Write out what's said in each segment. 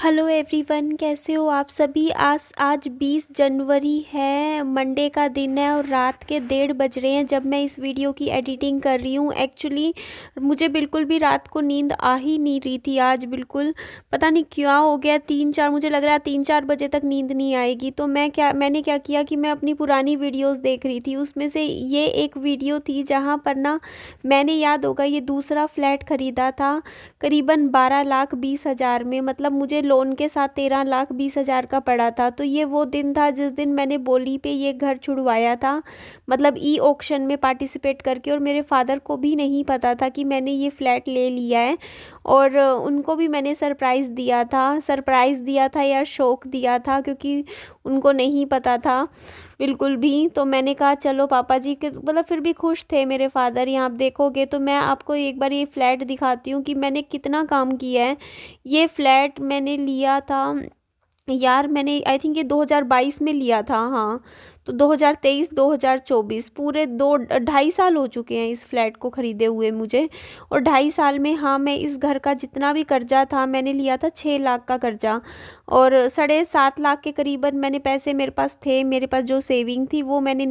Hello everyone, कैसे हो आप सभी। आज 20 जनवरी है, मंडे का दिन है और रात के 1:30 बज रहे हैं जब मैं इस वीडियो की एडिटिंग कर रही हूँ। एक्चुअली मुझे बिल्कुल भी रात को नींद आ ही नहीं रही थी आज बिल्कुल। पता नहीं क्या हो गया, 3-4 मुझे लग रहा है 3-4 बजे तक नींद नहीं आएगी। तो मैंने क्या किया कि मैं अपनी पुरानी वीडियोज़ देख रही थी। उसमें से ये एक वीडियो थी जहाँ पर ना मैंने, याद होगा, ये दूसरा फ्लैट ख़रीदा था करीबन 12,20,000 में। मतलब मुझे लोन के साथ 13,20,000 का पड़ा था। तो ये वो दिन था जिस दिन मैंने बोली पे ये घर छुड़वाया था, मतलब ई ऑक्शन में पार्टिसिपेट करके। और मेरे फादर को भी नहीं पता था कि मैंने ये फ्लैट ले लिया है। और उनको भी मैंने सरप्राइज़ दिया था या शौक दिया था, क्योंकि उनको नहीं पता था बिल्कुल भी। तो मैंने कहा चलो पापा जी के, मतलब फिर भी खुश थे मेरे फादर। यहाँ आप देखोगे तो मैं आपको एक बार ये फ्लैट दिखाती हूँ कि मैंने कितना काम किया है। ये फ्लैट मैंने लिया था यार, मैंने आई थिंक ये 2022 में लिया था। हाँ, तो 2023 2024 पूरे 2 ढाई साल हो चुके हैं इस फ्लैट को ख़रीदे हुए मुझे। और 2.5 साल में, हाँ, मैं इस घर का जितना भी कर्जा था, मैंने लिया था 6 लाख का कर्जा। और 7.5 लाख के करीबन मैंने पैसे मेरे पास थे। मेरे पास जो सेविंग थी वो मैंने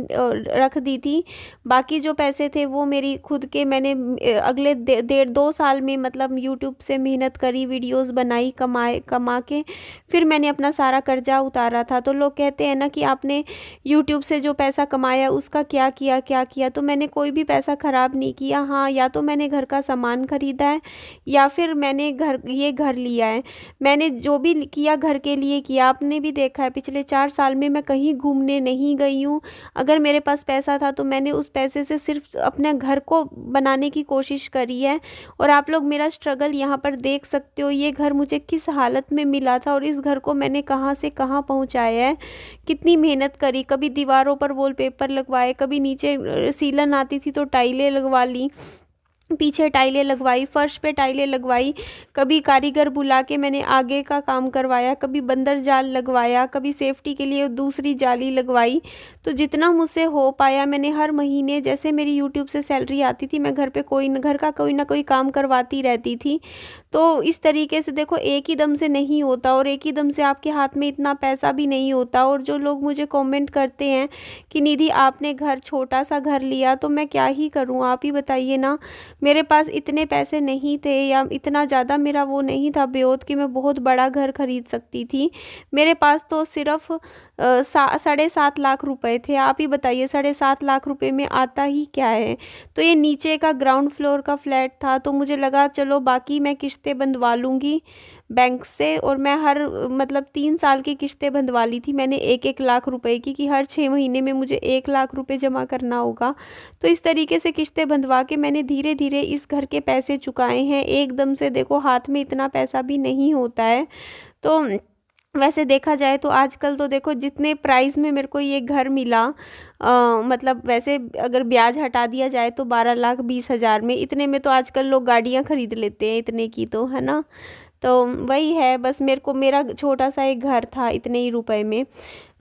रख दी थी। बाकी जो पैसे थे वो मेरी खुद के, मैंने अगले 1.5-2 साल में मतलब यूट्यूब से मेहनत करी, वीडियोस बनाई, कमा के फिर मैंने अपना सारा कर्जा उतारा था। तो लोग कहते हैं ना कि आपने यूट्यूब से जो पैसा कमाया उसका क्या किया। तो मैंने कोई भी पैसा ख़राब नहीं किया। हाँ, या तो मैंने घर का सामान ख़रीदा है या फिर मैंने ये घर लिया है। मैंने जो भी किया घर के लिए किया। आपने भी देखा है पिछले 4 साल में मैं कहीं घूमने नहीं गई हूँ। अगर मेरे पास पैसा था तो मैंने उस पैसे से सिर्फ अपने घर को बनाने की कोशिश करी है। और आप लोग मेरा स्ट्रगल यहाँ पर देख सकते हो, ये घर मुझे किस हालत में मिला था और इस घर को मैंने कहाँ से कहाँ पहुँचाया है, कितनी मेहनत करी। कभी दीवारों पर वॉलपेपर लगवाए, कभी नीचे सीलन आती थी तो टाइलें लगवा ली, पीछे टाइलें लगवाई, फर्श पे टाइलें लगवाई। कभी कारीगर बुला के मैंने आगे का काम करवाया, कभी बंदर जाल लगवाया, कभी सेफ्टी के लिए दूसरी जाली लगवाई। तो जितना मुझसे हो पाया मैंने हर महीने, जैसे मेरी यूट्यूब से सैलरी आती थी, मैं घर पे घर का कोई ना कोई काम करवाती रहती थी। तो इस तरीके से देखो, एक ही दम से नहीं होता और एक ही दम से आपके हाथ में इतना पैसा भी नहीं होता। और जो लोग मुझे कमेंट करते हैं कि निधि आपने छोटा सा घर लिया, तो मैं क्या ही करूँ, आप ही बताइए ना। मेरे पास इतने पैसे नहीं थे या इतना ज़्यादा मेरा वो नहीं था ब्योत कि मैं बहुत बड़ा घर खरीद सकती थी। मेरे पास तो सिर्फ 7.5 लाख रुपए थे। आप ही बताइए 7.5 लाख रुपए में आता ही क्या है। तो ये नीचे का ग्राउंड फ्लोर का फ्लैट था, तो मुझे लगा चलो बाकी मैं किस्तें बंधवा लूँगी बैंक से। और मैं हर मतलब 3 साल की किस्तें बंधवा ली थी मैंने 1-1 लाख रुपए की, कि हर 6 महीने में मुझे 1 लाख रुपए जमा करना होगा। तो इस तरीके से किस्तें बंधवा के मैंने धीरे धीरे इस घर के पैसे चुकाए हैं। एकदम से देखो हाथ में इतना पैसा भी नहीं होता है। तो वैसे देखा जाए तो आजकल तो देखो जितने प्राइस में मेरे को ये घर मिला, मतलब वैसे अगर ब्याज हटा दिया जाए तो 12,20,000 में, इतने में तो आजकल लोग गाड़ियाँ खरीद लेते हैं इतने की, तो है ना। तो वही है, बस मेरे को मेरा छोटा सा एक घर था इतने ही रुपए में।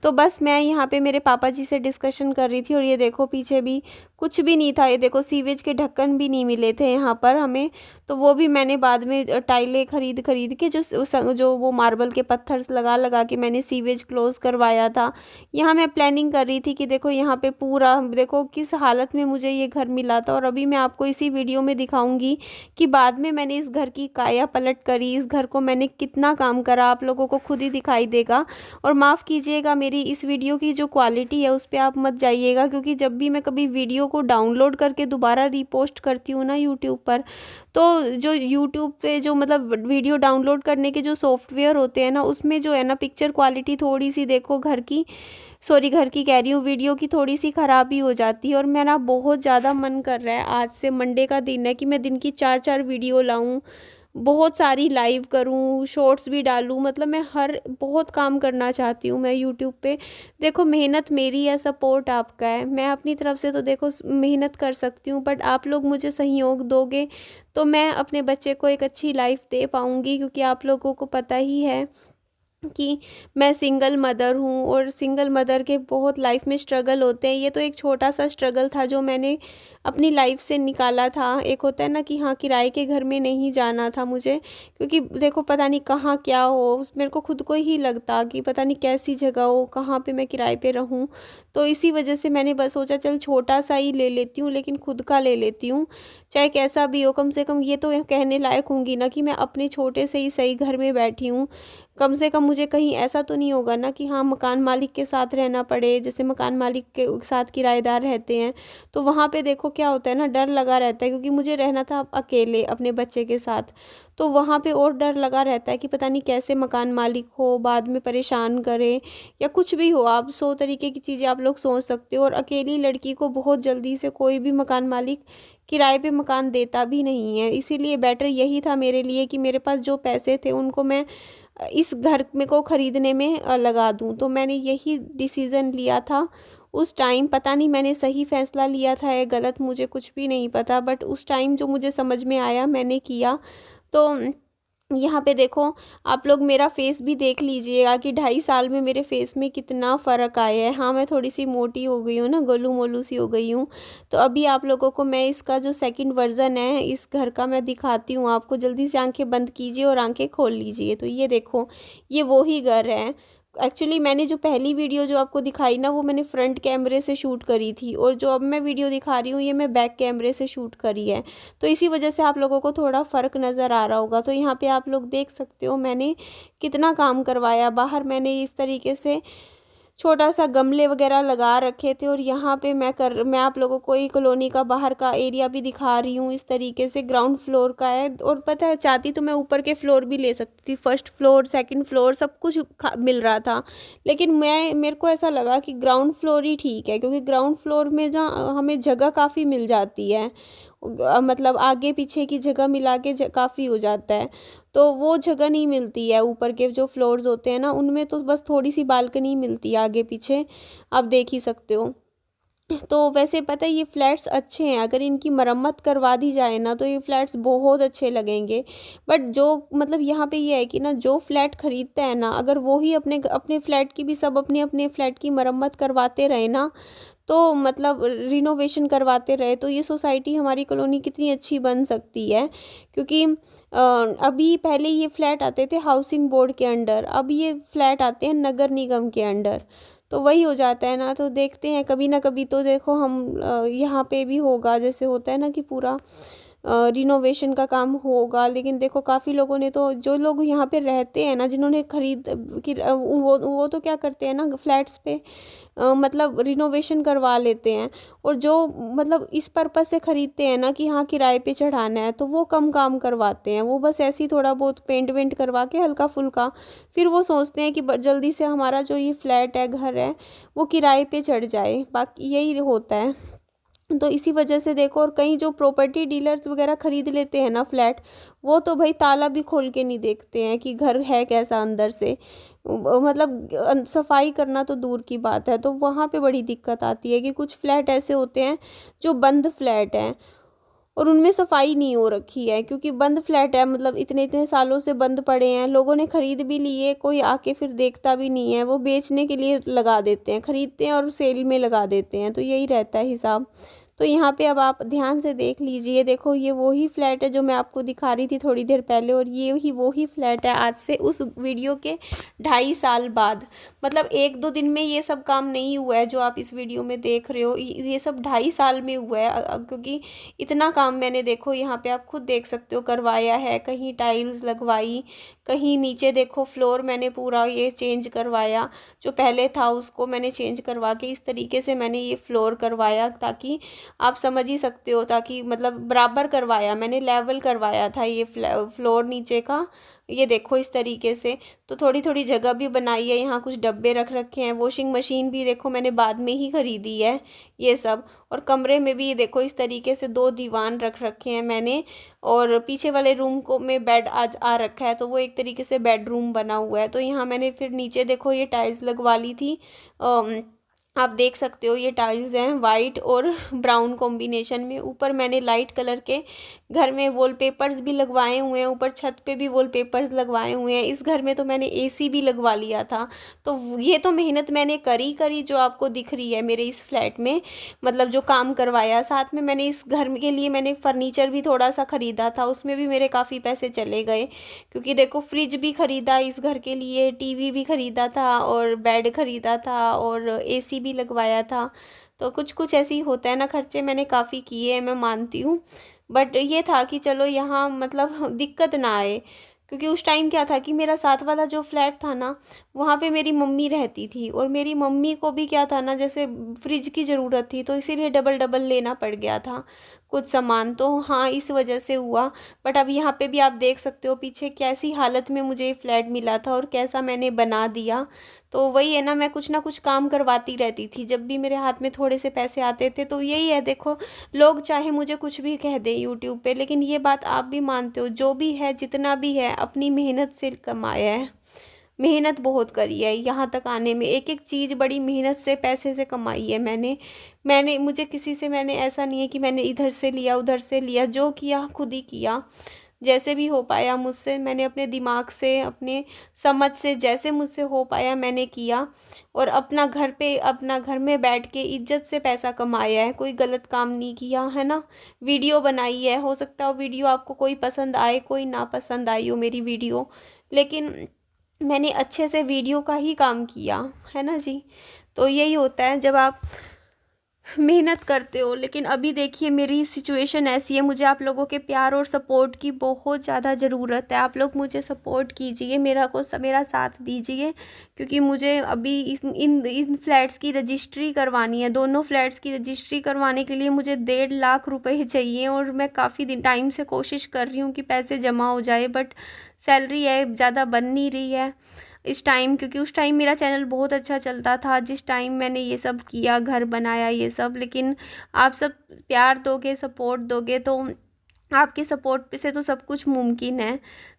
तो बस मैं यहाँ पे मेरे पापा जी से डिस्कशन कर रही थी। और ये देखो पीछे भी कुछ भी नहीं था, ये देखो सीवेज के ढक्कन भी नहीं मिले थे यहाँ पर हमें। तो वो भी मैंने बाद में टाइलें खरीद खरीद के, जो वो मार्बल के पत्थर लगा लगा के मैंने सीवेज क्लोज करवाया था। यहाँ मैं प्लानिंग कर रही थी कि देखो यहाँ पे पूरा देखो किस हालत में मुझे ये घर मिला था। और अभी मैं आपको इसी वीडियो में दिखाऊंगी कि बाद में मैंने इस घर की काया पलट करी, इस घर को मैंने कितना काम करा, आप लोगों को खुद ही दिखाई देगा। और माफ़ कीजिएगा मेरी इस वीडियो की जो क्वालिटी है उस पर आप मत जाइएगा, क्योंकि जब भी मैं कभी वीडियो को डाउनलोड करके दोबारा रीपोस्ट करती हूँ ना यूट्यूब पर, तो जो यूट्यूब पे जो मतलब वीडियो डाउनलोड करने के जो सॉफ्टवेयर होते हैं ना, उसमें जो है ना पिक्चर क्वालिटी थोड़ी सी देखो घर की कह रही हूँ, वीडियो की थोड़ी सी ख़राबी हो जाती है। और मेरा बहुत ज़्यादा मन कर रहा है, आज से मंडे का दिन है, कि मैं दिन की 4-4 वीडियो लाऊं, बहुत सारी लाइव करूं, शॉर्ट्स भी डालूं। मतलब मैं बहुत काम करना चाहती हूँ मैं यूट्यूब पे। देखो मेहनत मेरी है, सपोर्ट आपका है। मैं अपनी तरफ से तो देखो मेहनत कर सकती हूँ, बट आप लोग मुझे सहयोग दोगे तो मैं अपने बच्चे को एक अच्छी लाइफ दे पाऊँगी, क्योंकि आप लोगों को पता ही है कि मैं सिंगल मदर हूँ और सिंगल मदर के बहुत लाइफ में स्ट्रगल होते हैं। ये तो एक छोटा सा स्ट्रगल था जो मैंने अपनी लाइफ से निकाला था। एक होता है ना कि हाँ, किराए के घर में नहीं जाना था मुझे, क्योंकि देखो पता नहीं कहाँ क्या हो, मेरे को खुद को ही लगता कि पता नहीं कैसी जगह हो, कहाँ पे मैं किराए पे रहूँ। तो इसी वजह से मैंने बस सोचा चल छोटा सा ही ले लेती हूँ, लेकिन खुद का ले लेती हूँ, चाहे कैसा भी हो। कम से कम ये तो कहने लायक होंगी ना कि मैं अपने छोटे से ही सही घर में बैठी हूँ। कम से कम मुझे कहीं ऐसा तो नहीं होगा ना कि हाँ, मकान मालिक के साथ रहना पड़े, जैसे मकान मालिक के साथ किराएदार रहते हैं तो वहाँ पे देखो क्या होता है ना, डर लगा रहता है, क्योंकि मुझे रहना था अकेले अपने बच्चे के साथ। तो वहाँ पे और डर लगा रहता है कि पता नहीं कैसे मकान मालिक हो, बाद में परेशान करे या कुछ भी हो। आप 100 तरीके की चीज़ें आप लोग सोच सकते हो, और अकेली लड़की को बहुत जल्दी से कोई भी मकान मालिक किराए पे मकान देता भी नहीं है। इसीलिए बेटर यही था मेरे लिए कि मेरे पास जो पैसे थे उनको मैं इस घर में को ख़रीदने में लगा दूँ। तो मैंने यही डिसीज़न लिया था उस टाइम। पता नहीं मैंने सही फ़ैसला लिया था या गलत, मुझे कुछ भी नहीं पता, बट उस टाइम जो मुझे समझ में आया मैंने किया। तो यहाँ पे देखो, आप लोग मेरा फेस भी देख लीजिएगा कि 2.5 साल में मेरे फेस में कितना फ़र्क आया है। हाँ, मैं थोड़ी सी मोटी हो गई हूँ ना, गोलू मोलू सी हो गई हूँ। तो अभी आप लोगों को मैं इसका जो सेकंड वर्ज़न है इस घर का मैं दिखाती हूँ आपको। जल्दी से आंखें बंद कीजिए और आंखें खोल लीजिए। तो ये देखो, ये वो ही घर है। एक्चुअली मैंने जो पहली वीडियो जो आपको दिखाई ना, वो मैंने फ्रंट कैमरे से शूट करी थी, और जो अब मैं वीडियो दिखा रही हूँ ये मैं बैक कैमरे से शूट करी है। तो इसी वजह से आप लोगों को थोड़ा फ़र्क नज़र आ रहा होगा। तो यहाँ पे आप लोग देख सकते हो मैंने कितना काम करवाया। बाहर मैंने इस तरीके से छोटा सा गमले वगैरह लगा रखे थे, और यहाँ पे मैं आप लोगों को ये कॉलोनी का बाहर का एरिया भी दिखा रही हूँ। इस तरीके से ग्राउंड फ्लोर का है, और पता है चाहती तो मैं ऊपर के फ्लोर भी ले सकती थी, फर्स्ट फ्लोर सेकंड फ्लोर सब कुछ मिल रहा था। लेकिन मेरे को ऐसा लगा कि ग्राउंड फ्लोर ही ठीक है, क्योंकि ग्राउंड फ्लोर में जहाँ हमें जगह काफ़ी मिल जाती है, मतलब आगे पीछे की जगह मिला के काफ़ी हो जाता है। तो वो जगह नहीं मिलती है ऊपर के जो फ्लोर्स होते हैं ना, उनमें तो बस थोड़ी सी बालकनी मिलती है आगे पीछे, आप देख ही सकते हो। तो वैसे पता है ये फ्लैट्स अच्छे हैं, अगर इनकी मरम्मत करवा दी जाए ना तो ये फ्लैट्स बहुत अच्छे लगेंगे। बट जो मतलब यहाँ पे ये है कि ना, जो फ्लैट खरीदता है ना, अगर वो ही अपने अपने फ्लैट की भी सब अपने अपने फ्लैट की मरम्मत करवाते रहे ना, तो मतलब रिनोवेशन करवाते रहे, तो ये सोसाइटी हमारी कॉलोनी कितनी अच्छी बन सकती है। क्योंकि अभी पहले ये फ्लैट आते थे हाउसिंग बोर्ड के अंडर, अब ये फ्लैट आते हैं नगर निगम के अंडर। तो वही हो जाता है ना। तो देखते हैं कभी ना कभी तो देखो हम यहाँ पे भी होगा, जैसे होता है ना कि पूरा रिनोवेशन का काम होगा। लेकिन देखो काफ़ी लोगों ने तो, जो लोग यहाँ पे रहते हैं ना, जिन्होंने खरीद कि वो तो क्या करते हैं ना, फ्लैट्स पे मतलब रिनोवेशन करवा लेते हैं। और जो मतलब इस पर्पज़ से ख़रीदते हैं ना कि हाँ किराए पे चढ़ाना है, तो वो कम काम करवाते हैं। वो बस ऐसे ही थोड़ा बहुत पेंट वेंट करवा के हल्का फुल्का, फिर वो सोचते हैं कि जल्दी से हमारा जो ये फ्लैट है, घर है, वो किराए पे चढ़ जाए। बाकी यही होता है। तो इसी वजह से देखो, और कहीं जो प्रॉपर्टी डीलर्स वगैरह ख़रीद लेते हैं ना फ्लैट, वो तो भाई ताला भी खोल के नहीं देखते हैं कि घर है कैसा अंदर से। मतलब सफाई करना तो दूर की बात है। तो वहाँ पे बड़ी दिक्कत आती है कि कुछ फ्लैट ऐसे होते हैं जो बंद फ्लैट हैं, और उनमें सफाई नहीं हो रखी है, क्योंकि बंद फ्लैट है, मतलब इतने इतने सालों से बंद पड़े हैं, लोगों ने ख़रीद भी लिए, कोई आके फिर देखता भी नहीं है, वो बेचने के लिए लगा देते हैं, ख़रीदते हैं और सेल में लगा देते हैं। तो यही रहता है हिसाब। तो यहाँ पे अब आप ध्यान से देख लीजिए, देखो ये वो ही फ्लैट है जो मैं आपको दिखा रही थी थोड़ी देर पहले, और ये ही वो ही फ्लैट है आज से उस वीडियो के 2.5 साल बाद। मतलब 1-2 दिन में ये सब काम नहीं हुआ है जो आप इस वीडियो में देख रहे हो, ये सब 2.5 साल में हुआ है। क्योंकि इतना काम मैंने देखो यहाँ पे आप खुद देख सकते हो करवाया है। कहीं टाइल्स लगवाई, कहीं नीचे देखो फ्लोर मैंने पूरा ये चेंज करवाया, जो पहले था उसको मैंने चेंज करवा के इस तरीके से मैंने ये फ्लोर करवाया, ताकि आप समझ ही सकते हो, ताकि मतलब बराबर करवाया मैंने, लेवल करवाया था ये फ्लोर नीचे का। ये देखो इस तरीके से। तो थोड़ी थोड़ी जगह भी बनाई है, यहाँ कुछ डब्बे रख रखे हैं, वॉशिंग मशीन भी देखो मैंने बाद में ही खरीदी है ये सब। और कमरे में भी देखो इस तरीके से 2 दीवान रख रखे हैं मैंने, और पीछे वाले रूम को में बेड आज आ रखा है, तो वो एक तरीके से बेडरूम बना हुआ है। तो यहाँ मैंने फिर नीचे देखो ये टाइल्स लगवा ली थी आप देख सकते हो ये टाइल्स हैं वाइट और ब्राउन कॉम्बिनेशन में। ऊपर मैंने लाइट कलर के घर में वॉलपेपर्स भी लगवाए हुए हैं, ऊपर छत पे भी वॉलपेपर्स लगवाए हुए हैं। इस घर में तो मैंने एसी भी लगवा लिया था। तो ये तो मेहनत मैंने करी जो आपको दिख रही है मेरे इस फ्लैट में, मतलब जो काम करवाया। साथ में मैंने इस घर के लिए मैंने फर्नीचर भी थोड़ा सा ख़रीदा था, उसमें भी मेरे काफ़ी पैसे चले गए। क्योंकि देखो फ्रिज भी ख़रीदा इस घर के लिए, टीवी भी ख़रीदा था और बेड ख़रीदा था और एसी भी लगवाया था। तो कुछ कुछ ऐसे ही होता है ना, खर्चे मैंने काफ़ी किए हैं, मैं मानती हूँ। बट ये था कि चलो यहाँ मतलब दिक्कत ना आए। क्योंकि उस टाइम क्या था कि मेरा साथ वाला जो फ्लैट था ना, वहाँ पे मेरी मम्मी रहती थी और मेरी मम्मी को भी क्या था ना, जैसे फ्रिज की ज़रूरत थी, तो इसीलिए डबल डबल लेना पड़ गया था कुछ सामान। तो हाँ, इस वजह से हुआ। बट अब यहाँ पे भी आप देख सकते हो पीछे कैसी हालत में मुझे ये फ्लैट मिला था और कैसा मैंने बना दिया। तो वही है ना, मैं कुछ ना कुछ काम करवाती रहती थी जब भी मेरे हाथ में थोड़े से पैसे आते थे। तो यही है, देखो लोग चाहे मुझे कुछ भी कह दें यूट्यूब पे, लेकिन ये बात आप भी मानते हो, जो भी है जितना भी है अपनी मेहनत से कमाया है। मेहनत बहुत करी है यहाँ तक आने में, एक एक चीज़ बड़ी मेहनत से पैसे से कमाई है मैंने मुझे किसी से मैंने ऐसा नहीं है कि मैंने इधर से लिया उधर से लिया, जो किया खुद ही किया। जैसे भी हो पाया मुझसे, मैंने अपने दिमाग से अपने समझ से जैसे मुझसे हो पाया मैंने किया। और अपना घर में बैठ के इज्जत से पैसा कमाया है, कोई गलत काम नहीं किया है ना। वीडियो बनाई है, हो सकता है वीडियो आपको कोई पसंद आए कोई ना पसंद आई हो मेरी वीडियो, लेकिन मैंने अच्छे से वीडियो का ही काम किया है ना जी। तो यही होता है जब आप मेहनत करते हो। लेकिन अभी देखिए मेरी सिचुएशन ऐसी है, मुझे आप लोगों के प्यार और सपोर्ट की बहुत ज़्यादा ज़रूरत है। आप लोग मुझे सपोर्ट कीजिए, मेरा साथ दीजिए। क्योंकि मुझे अभी इन फ्लैट्स की रजिस्ट्री करवानी है, दोनों फ्लैट्स की रजिस्ट्री करवाने के लिए मुझे 1.5 लाख रुपए चाहिए। और मैं काफ़ी दिन टाइम से कोशिश कर रही हूँ कि पैसे जमा हो जाए, बट सैलरी है ज़्यादा बन नहीं रही है इस टाइम। क्योंकि उस टाइम मेरा चैनल बहुत अच्छा चलता था जिस टाइम मैंने ये सब किया, घर बनाया ये सब। लेकिन आप सब प्यार दोगे सपोर्ट दोगे तो आपके सपोर्ट पे से तो सब कुछ मुमकिन है।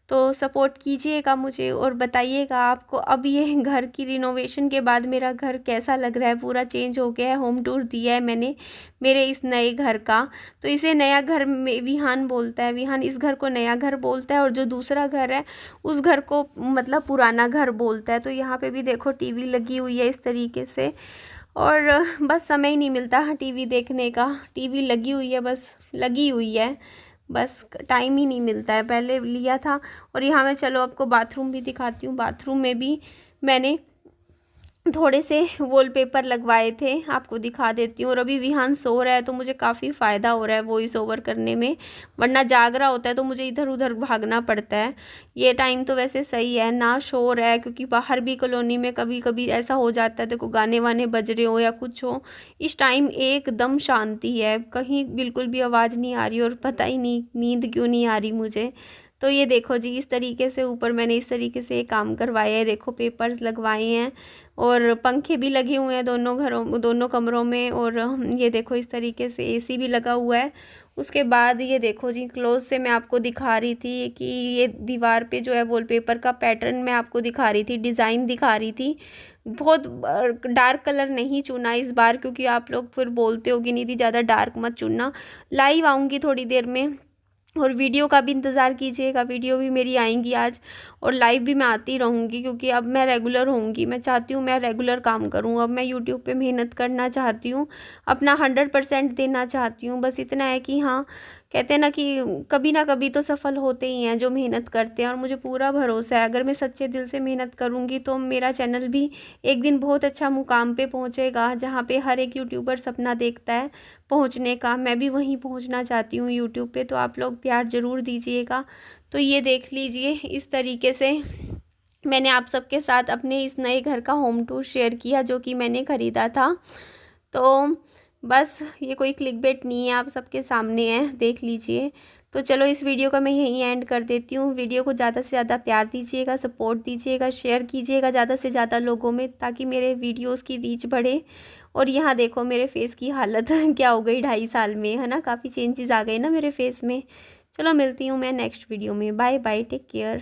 तो सपोर्ट कीजिएगा मुझे और बताइएगा आपको अब ये घर की रिनोवेशन के बाद मेरा घर कैसा लग रहा है। पूरा चेंज हो गया है, होम टूर दिया है मैंने मेरे इस नए घर का। तो इसे नया घर में विहान बोलता है, विहान इस घर को नया घर बोलता है, और जो दूसरा घर है उस घर को मतलब पुराना घर बोलता है। तो यहाँ पे भी देखो टीवी लगी हुई है इस तरीके से, और बस समय ही नहीं मिलता टीवी देखने का। टीवी लगी हुई है, बस लगी हुई है, बस टाइम ही नहीं मिलता है। पहले लिया था। और यहाँ मैं चलो आपको बाथरूम भी दिखाती हूँ। बाथरूम में भी मैंने थोड़े से वॉलपेपर लगवाए थे, आपको दिखा देती हूँ। और अभी विहान सो रहा है तो मुझे काफ़ी फ़ायदा हो रहा है वॉइस ओवर करने में, वरना जाग रहा होता है तो मुझे इधर उधर भागना पड़ता है। ये टाइम तो वैसे सही है ना, शोर है, क्योंकि बाहर भी कॉलोनी में कभी कभी ऐसा हो जाता है, देखो गाने वाने बज रहे हो या कुछ हो। इस टाइम एकदम शांति है, कहीं बिल्कुल भी आवाज़ नहीं आ रही, और पता ही नहीं नींद क्यों नहीं आ रही मुझे। तो ये देखो जी, इस तरीके से ऊपर मैंने इस तरीके से काम करवाया है। देखो पेपर्स लगवाए हैं और पंखे भी लगे हुए हैं दोनों कमरों में। और ये देखो इस तरीके से एसी भी लगा हुआ है। उसके बाद ये देखो जी, क्लोज से मैं आपको दिखा रही थी कि ये दीवार पे जो है वॉलपेपर का पैटर्न मैं आपको दिखा रही थी, डिज़ाइन दिखा रही थी। बहुत डार्क कलर नहीं चुना इस बार, क्योंकि आप लोग फिर बोलते हो कि निधि ज़्यादा डार्क मत चुनना। लाइव आऊँगी थोड़ी देर में, और वीडियो का भी इंतज़ार कीजिएगा, वीडियो भी मेरी आएंगी आज। और लाइव भी मैं आती रहूँगी, क्योंकि अब मैं रेगुलर होंगी। मैं चाहती हूँ मैं रेगुलर काम करूँ, अब मैं यूट्यूब पे मेहनत करना चाहती हूँ, अपना 100% देना चाहती हूँ। बस इतना है कि हाँ, कहते हैं ना कभी तो सफल होते ही हैं जो मेहनत करते हैं। और मुझे पूरा भरोसा है, अगर मैं सच्चे दिल से मेहनत करूँगी तो मेरा चैनल भी एक दिन बहुत अच्छा मुकाम पे पहुँचेगा, जहाँ पे हर एक यूट्यूबर सपना देखता है पहुँचने का। मैं भी वहीं पहुँचना चाहती हूँ यूट्यूब पे। तो आप लोग प्यार ज़रूर दीजिएगा। तो ये देख लीजिए, इस तरीके से मैंने आप सबके साथ अपने इस नए घर का होम टूर शेयर किया जो कि मैंने ख़रीदा था। तो बस ये कोई क्लिकबेट नहीं है, आप सबके सामने है, देख लीजिए। तो चलो इस वीडियो का मैं यहीं एंड कर देती हूँ। वीडियो को ज़्यादा से ज़्यादा प्यार दीजिएगा, सपोर्ट दीजिएगा, शेयर कीजिएगा ज़्यादा से ज़्यादा लोगों में, ताकि मेरे वीडियोस की रीच बढ़े। और यहाँ देखो मेरे फेस की हालत क्या हो गई 2.5 साल में, है ना, काफ़ी चेंजेस आ गए ना मेरे फेस में। चलो मिलती हूँ मैं नेक्स्ट वीडियो में। Bye bye, take care.